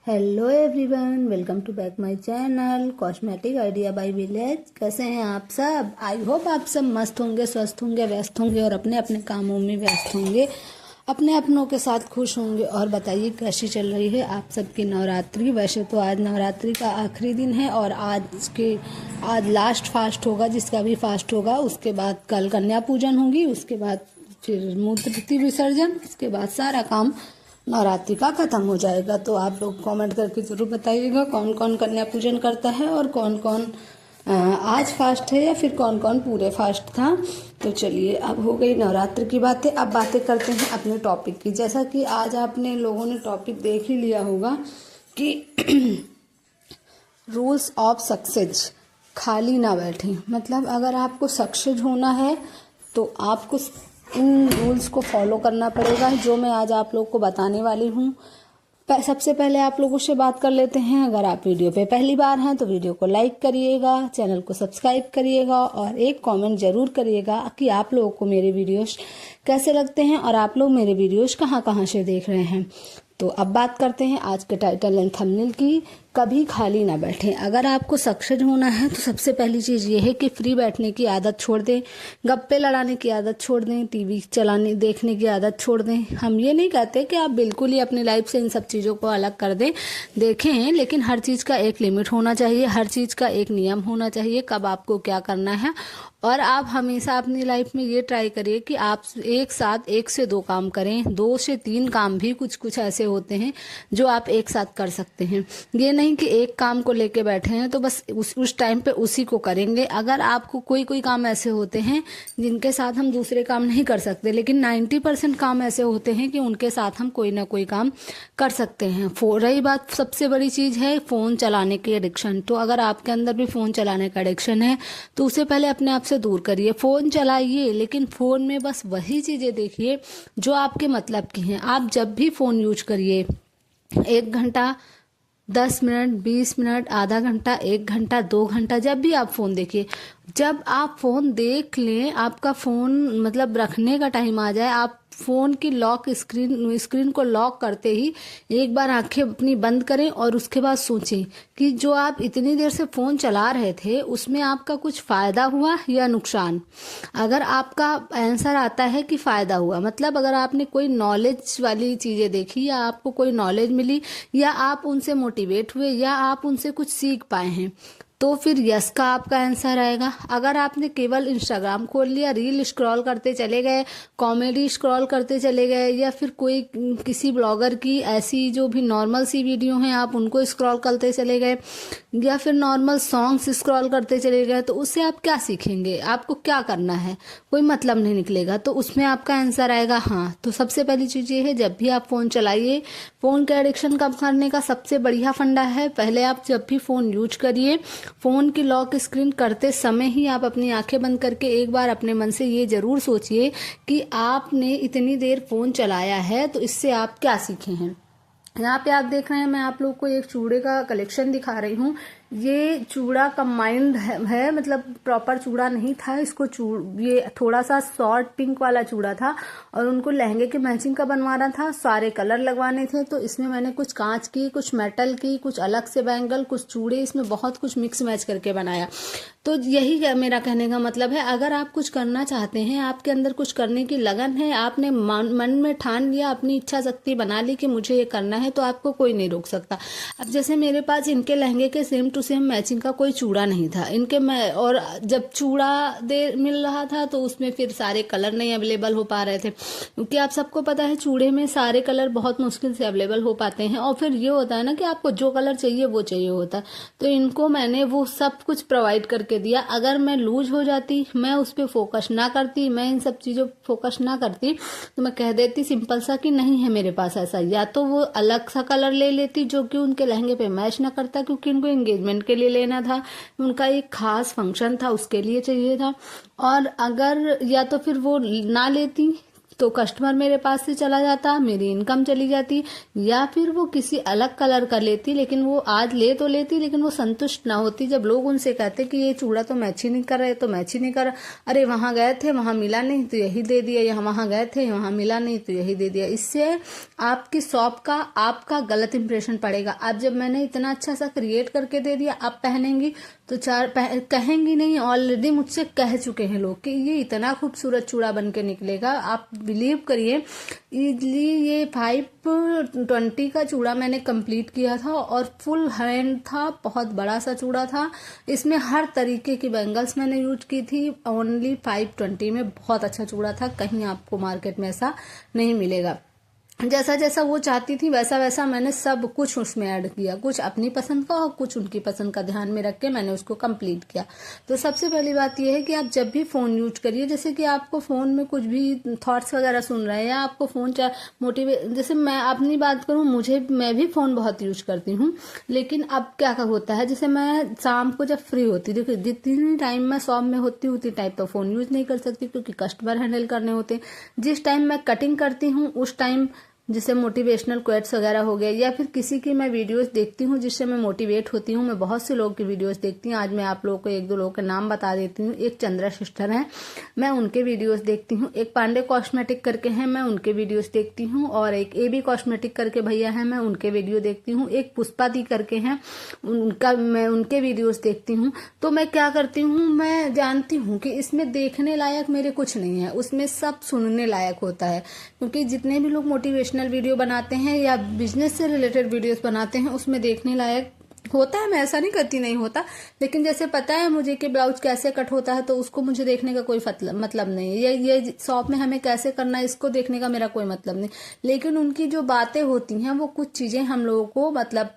Hello everyone, welcome to back my channel cosmetic idea by village. कैसे हैं आप सब? आई होप आप सब मस्त होंगे, स्वस्थ होंगे, व्यस्त होंगे और अपने अपने कामों में व्यस्त होंगे, अपने अपनों के साथ खुश होंगे। और बताइए कैसी चल रही है आप सबकी नवरात्रि? वैसे तो आज नवरात्रि का आखिरी दिन है और आज लास्ट फास्ट होगा, जिसका भी फास्ट होगा। उसके बाद कल कन्या पूजन होगी, उसके बाद फिर मूर्ति विसर्जन, उसके बाद सारा काम नवरात्रि का खत्म हो जाएगा। तो आप लोग कमेंट करके ज़रूर बताइएगा कौन कौन कन्या पूजन करता है और कौन कौन आज फास्ट है या फिर कौन कौन पूरे फास्ट था। तो चलिए, अब हो गई नवरात्रि की बातें, अब बातें करते हैं अपने टॉपिक की। जैसा कि आज आपने लोगों ने टॉपिक देख ही लिया होगा कि रूल्स ऑफ सक्सेस, खाली ना बैठें। मतलब अगर आपको सक्सेस होना है तो आपको इन रूल्स को फॉलो करना पड़ेगा, जो मैं आज आप लोग को बताने वाली हूँ। सबसे पहले आप लोगों से बात कर लेते हैं। अगर आप वीडियो पे पहली बार हैं तो वीडियो को लाइक करिएगा, चैनल को सब्सक्राइब करिएगा और एक कमेंट जरूर करिएगा कि आप लोगों को मेरे वीडियोस कैसे लगते हैं और आप लोग मेरे वीडियोस कहाँ कहाँ से देख रहे हैं। तो अब बात करते हैं आज के टाइटल एंड थंबनेल की। कभी खाली ना बैठें। अगर आपको सक्सेस होना है तो सबसे पहली चीज़ ये है कि फ्री बैठने की आदत छोड़ दें, गप्पे लड़ाने की आदत छोड़ दें, टीवी चलाने देखने की आदत छोड़ दें। हम ये नहीं कहते कि आप बिल्कुल ही अपनी लाइफ से इन सब चीज़ों को अलग कर दें, देखें, लेकिन हर चीज़ का एक लिमिट होना चाहिए, हर चीज़ का एक नियम होना चाहिए कब आपको क्या करना है। और आप हमेशा अपनी लाइफ में ये ट्राई करिए कि आप एक साथ 1 से 2 काम करें, 2 से 3 काम भी कुछ कुछ ऐसे होते हैं जो आप एक साथ कर सकते हैं। ये नहीं कि एक काम को लेके बैठे हैं तो बस उस टाइम पे उसी को करेंगे। अगर आपको कोई काम ऐसे होते हैं जिनके साथ हम दूसरे काम नहीं कर सकते, लेकिन 90% काम ऐसे होते हैं कि उनके साथ हम कोई ना कोई काम कर सकते हैं। रही बात सबसे बड़ी चीज़ है फ़ोन चलाने की एडिक्शन। तो अगर आपके अंदर भी फ़ोन चलाने का एडिक्शन है तो उसे पहले अपने आप से दूर करिए। फ़ोन चलाइए, लेकिन फ़ोन में बस वही चीज़ें देखिए जो आपके मतलब की हैं। आप जब भी फ़ोन यूज करिए 1 घंटा, 10 मिनट, 20 मिनट, आधा घंटा, 1 घंटा, 2 घंटा, जब भी आप फ़ोन देखिए, जब आप फ़ोन देख लें, आपका फ़ोन मतलब रखने का टाइम आ जाए, आप फ़ोन की स्क्रीन को लॉक करते ही एक बार आंखें अपनी बंद करें और उसके बाद सोचें कि जो आप इतनी देर से फ़ोन चला रहे थे उसमें आपका कुछ फ़ायदा हुआ या नुकसान। अगर आपका आंसर आता है कि फ़ायदा हुआ, मतलब अगर आपने कोई नॉलेज वाली चीज़ें देखी या आपको कोई नॉलेज मिली या आप उनसे मोटिवेट हुए या आप उनसे कुछ सीख पाए हैं, तो फिर यस का आपका आंसर आएगा। अगर आपने केवल इंस्टाग्राम खोल लिया, रील स्क्रॉल करते चले गए, कॉमेडी स्क्रॉल करते चले गए या फिर कोई किसी ब्लॉगर की ऐसी जो भी नॉर्मल सी वीडियो हैं आप उनको स्क्रॉल करते चले गए या फिर नॉर्मल सॉन्ग्स स्क्रॉल करते चले गए, तो उससे आप क्या सीखेंगे? आपको क्या करना है? कोई मतलब नहीं निकलेगा। तो उसमें आपका आंसर आएगा हाँ। तो सबसे पहली चीज़ ये है, जब भी आप फ़ोन चलाइए, फ़ोन का एडिक्शन कम करने का सबसे बढ़िया फंडा है, पहले आप जब भी फ़ोन यूज करिए, फ़ोन की लॉक स्क्रीन करते समय ही आप अपनी आंखें बंद करके एक बार अपने मन से ये ज़रूर सोचिए कि आपने इतनी देर फ़ोन चलाया है तो इससे आप क्या सीखे हैं। यहाँ पे आप देख रहे हैं, मैं आप लोग को एक चूड़े का कलेक्शन दिखा रही हूँ। ये चूड़ा कंबाइंड है, मतलब प्रॉपर चूड़ा नहीं था। इसको ये थोड़ा सा शॉर्ट पिंक वाला चूड़ा था और उनको लहंगे के मैचिंग का बनवाना था, सारे कलर लगवाने थे। तो इसमें मैंने कुछ कांच की, कुछ मेटल की, कुछ अलग से बैंगल, कुछ चूड़े, इसमें बहुत कुछ मिक्स मैच करके बनाया। तो यही मेरा कहने का मतलब है, अगर आप कुछ करना चाहते हैं, आपके अंदर कुछ करने की लगन है, आपने मन में ठान लिया, अपनी इच्छा शक्ति बना ली कि मुझे ये करना है, तो आपको कोई नहीं रोक सकता। अब जैसे मेरे पास इनके लहंगे के सेम टू सेम मैचिंग का कोई चूड़ा नहीं था और जब चूड़ा मिल रहा था तो उसमें फिर सारे कलर नहीं अवेलेबल हो पा रहे थे, क्योंकि आप सबको पता है चूड़े में सारे कलर बहुत मुश्किल से अवेलेबल हो पाते हैं। और फिर ये होता है ना कि आपको जो कलर चाहिए वो चाहिए होता है। तो इनको मैंने वो सब कुछ प्रोवाइड करके दिया। अगर मैं लूज हो जाती, मैं उस पर फोकस ना करती, मैं इन सब चीज़ों फोकस ना करती, तो मैं कह देती सिंपल सा कि नहीं है मेरे पास ऐसा, या तो वो अलग सा कलर ले लेती जो कि उनके लहंगे पे मैच ना करता, क्योंकि उनको एंगेजमेंट के लिए लेना था, उनका एक खास फंक्शन था, उसके लिए चाहिए था। और अगर या तो फिर वो ना लेती, तो कस्टमर मेरे पास से चला जाता, मेरी इनकम चली जाती, या फिर वो किसी अलग कलर का लेती, लेकिन वो आज ले तो लेती लेकिन वो संतुष्ट ना होती। जब लोग उनसे कहते कि ये चूड़ा तो मैच ही नहीं कर रहे, तो मैच ही नहीं कर रहा, अरे वहां गए थे वहां मिला नहीं तो यही दे दिया, या वहां गए थे वहां मिला नहीं तो यही दे दिया। इससे आपकी शॉप का आपका गलत इंप्रेशन पड़ेगा। अब जब मैंने इतना अच्छा सा क्रिएट करके दे दिया, आप पहनेंगी तो कहेंगी नहीं, ऑलरेडी मुझसे कह चुके हैं लोग कि ये इतना खूबसूरत चूड़ा बन के निकलेगा। आप बिलीव करिए, इजली ये 520 का चूड़ा मैंने कंप्लीट किया था और फुल हैंड था, बहुत बड़ा सा चूड़ा था। इसमें हर तरीके की बैंगल्स मैंने यूज की थी, ओनली 520 में। बहुत अच्छा चूड़ा था, कहीं आपको मार्केट में ऐसा नहीं मिलेगा। जैसा जैसा वो चाहती थी वैसा वैसा मैंने सब कुछ उसमें ऐड किया, कुछ अपनी पसंद का और कुछ उनकी पसंद का ध्यान में रख के मैंने उसको कंप्लीट किया। तो सबसे पहली बात यह है कि आप जब भी फोन यूज करिए, जैसे कि आपको फोन में कुछ भी थॉट्स वगैरह सुन रहे हैं, या आपको फोन जैसे मैं अपनी बात करूं, मैं भी फोन बहुत यूज करती हूँ, लेकिन अब क्या होता है, जैसे मैं शाम को जब फ्री होती, देखिए जितनी टाइम मैं शॉप में होती उतनी टाइम तो फोन यूज नहीं कर सकती क्योंकि कस्टमर हैंडल करने होते। जिस टाइम मैं कटिंग करती हूँ उस टाइम जैसे मोटिवेशनल क्वेट्स वगैरह हो गए, या फिर किसी की मैं वीडियोस देखती हूँ जिससे मैं मोटिवेट होती हूँ। मैं बहुत से लोगों की वीडियोस देखती हूँ। आज मैं आप लोगों को एक दो लोगों के नाम बता देती हूँ। एक चंद्रा सिस्टर है, मैं उनके वीडियोस देखती हूँ। एक पांडे कॉस्मेटिक करके हैं, मैं उनके वीडियोस देखती हूँ। और एक AB कॉस्मेटिक करके भैया है, मैं उनके वीडियो देखती हूँ। एक पुष्पा दी करके हैं, मैं उनके वीडियोस देखती हूँ। तो मैं क्या करती हूँ, मैं जानती हूँ कि इसमें देखने लायक मेरे कुछ नहीं है, उसमें सब सुनने लायक होता है। क्योंकि जितने भी लोग मोटिवेशनल वीडियो बनाते हैं या बिजनेस से रिलेटेड वीडियोस बनाते हैं, उसमें देखने लायक होता है। मैं ऐसा नहीं करती नहीं होता, लेकिन जैसे पता है मुझे कि ब्लाउज कैसे कट होता है तो उसको मुझे देखने का कोई मतलब नहीं है। ये शॉप में हमें कैसे करना है इसको देखने का मेरा कोई मतलब नहीं। लेकिन उनकी जो बातें होती हैं वो कुछ चीजें हम लोगों को मतलब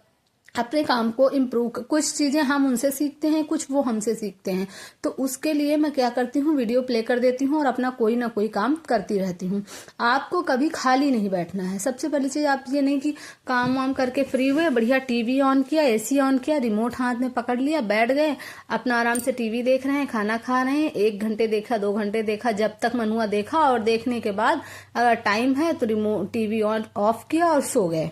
अपने काम को इम्प्रूव, कुछ चीजें हम उनसे सीखते हैं, कुछ वो हमसे सीखते हैं। तो उसके लिए मैं क्या करती हूँ, वीडियो प्ले कर देती हूँ और अपना कोई ना कोई काम करती रहती हूँ। आपको कभी खाली नहीं बैठना है। सबसे पहली चीज, आप ये नहीं कि काम वाम करके फ्री हुए, बढ़िया टीवी ऑन किया, AC ऑन किया, रिमोट हाथ में पकड़ लिया, बैठ गए, अपना आराम से टीवी देख रहे हैं, खाना खा रहे हैं, 1 घंटे देखा, 2 घंटे देखा, जब तक मन हुआ देखा, और देखने के बाद अगर टाइम है तो रिमोट टीवी ऑफ किया और सो गए।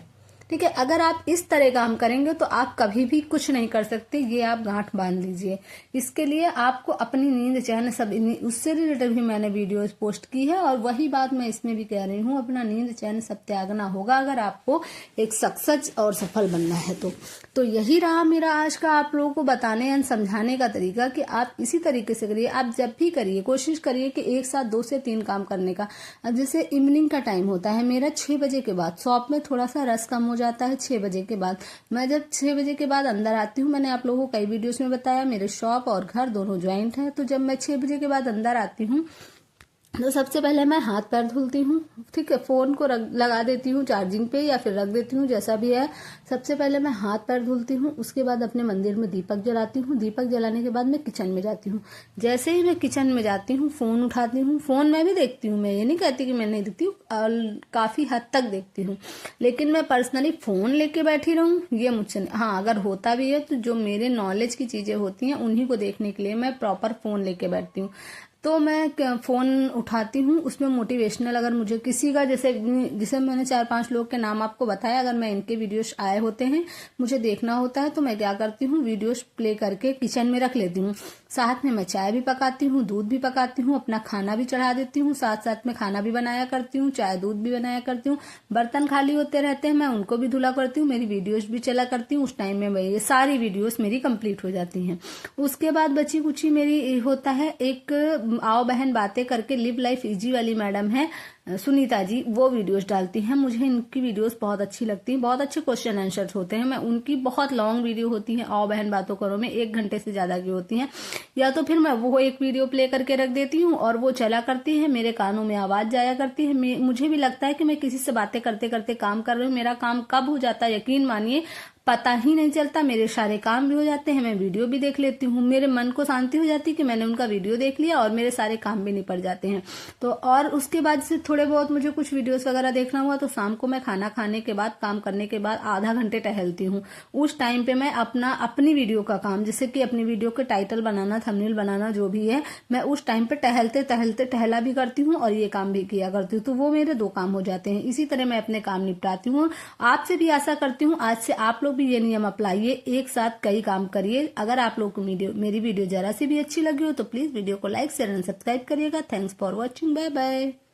ठीक है, अगर आप इस तरह काम करेंगे तो आप कभी भी कुछ नहीं कर सकते, ये आप गांठ बांध लीजिए। इसके लिए आपको अपनी नींद चैन सब, उससे रिलेटेड भी मैंने वीडियोस पोस्ट की है, और वही बात मैं इसमें भी कह रही हूँ, अपना नींद चैन सब त्यागना होगा अगर आपको एक सक्सेस और सफल बनना है। तो यही रहा मेरा आज का आप लोगों को बताने या समझाने का तरीका कि आप इसी तरीके से करिए। आप जब भी करिए कोशिश करिए कि एक साथ 2 से 3 काम करने का। जैसे इवनिंग का टाइम होता है मेरा 6 बजे के बाद, शॉप में थोड़ा सा रस कम हो जाता है 6 बजे के बाद। मैं जब 6 बजे के बाद अंदर आती हूँ, मैंने आप लोगों को कई वीडियोस में बताया, मेरे शॉप और घर दोनों ज्वाइंट है। तो जब मैं 6 बजे के बाद अंदर आती हूँ तो सबसे पहले मैं हाथ पैर धुलती हूँ। ठीक है, फोन को लगा देती हूँ चार्जिंग पे या फिर रख देती हूँ, जैसा भी है। सबसे पहले मैं हाथ पैर धुलती हूँ, उसके बाद अपने मंदिर में दीपक जलाती हूँ। दीपक जलाने के बाद मैं किचन में जाती हूँ। जैसे ही मैं किचन में जाती हूँ, फोन उठाती हूँ। फोन मैं भी देखती हूँ, मैं ये नहीं कहती कि मैं नहीं देखती हूँ, काफी हद तक देखती हूँ, लेकिन मैं पर्सनली फोन लेके बैठी रहूँ ये मुझसे नहीं। हाँ, अगर होता भी है तो जो मेरे नॉलेज की चीजें होती हैं उन्हीं को देखने के लिए मैं प्रॉपर फोन लेके बैठती हूँ। तो मैं फोन उठाती हूँ, उसमें मोटिवेशनल अगर मुझे किसी का, जैसे मैंने 4-5 लोग के नाम आपको बताया, अगर मैं इनके वीडियोस आए होते हैं मुझे देखना होता है तो मैं क्या करती हूँ, वीडियोस प्ले करके किचन में रख लेती हूँ। साथ में मैं चाय भी पकाती हूँ, दूध भी पकाती हूँ, अपना खाना भी चढ़ा देती हूँ, साथ साथ में खाना भी बनाया करती हूँ, चाय दूध भी बनाया करती हूँ। बर्तन खाली होते रहते हैं, मैं उनको भी धुला करती हूँ, मेरी वीडियोस भी चला करती हूँ। उस टाइम में ये सारी वीडियोस मेरी कंप्लीट हो जाती हैं। उसके बाद बची कुची मेरी होता है एक आओ बहन बातें करके, लिव लाइफ इजी वाली मैडम है सुनीता जी, वो वीडियोस डालती हैं। मुझे इनकी वीडियोस बहुत अच्छी लगती हैं, बहुत अच्छे क्वेश्चन आंसर होते हैं। मैं उनकी बहुत लॉन्ग वीडियो होती है, आओ बहन बातों करो में 1 घंटे से ज्यादा की होती हैं। या तो फिर मैं वो एक वीडियो प्ले करके रख देती हूँ और वो चला करती है, मेरे कानों में आवाज जाया करती है। मुझे भी लगता है कि मैं किसी से बातें करते करते काम कर रही हूँ। मेरा काम कब हो जाता है यकीन मानिए पता ही नहीं चलता, मेरे सारे काम भी हो जाते हैं, मैं वीडियो भी देख लेती हूँ, मेरे मन को शांति हो जाती है कि मैंने उनका वीडियो देख लिया और मेरे सारे काम भी निपट जाते हैं। तो और उसके बाद से थोड़े थोड़े बहुत मुझे कुछ वीडियोस वगैरह देखना हुआ तो शाम को मैं खाना खाने के बाद, काम करने के बाद आधा घंटे टहलती हूँ। उस टाइम पे मैं अपनी वीडियो का काम, जैसे कि अपनी वीडियो के टाइटल बनाना, थंबनेल बनाना, जो भी है, मैं उस टाइम पे टहलते टहलते टहला भी करती हूँ और ये काम भी किया करती हूँ। तो वो मेरे 2 काम हो जाते हैं। इसी तरह मैं अपने काम निपटाती हूँ। आपसे भी आशा करती हूँ आज से आप लोग भी ये नियम अपनाइए, एक साथ कई काम करिए। अगर आप लोग को मेरी वीडियो जरा सी भी अच्छी लगी हो तो प्लीज वीडियो को लाइक, शेयर एंड सब्सक्राइब करिएगा। Thanks for watching. Bye bye.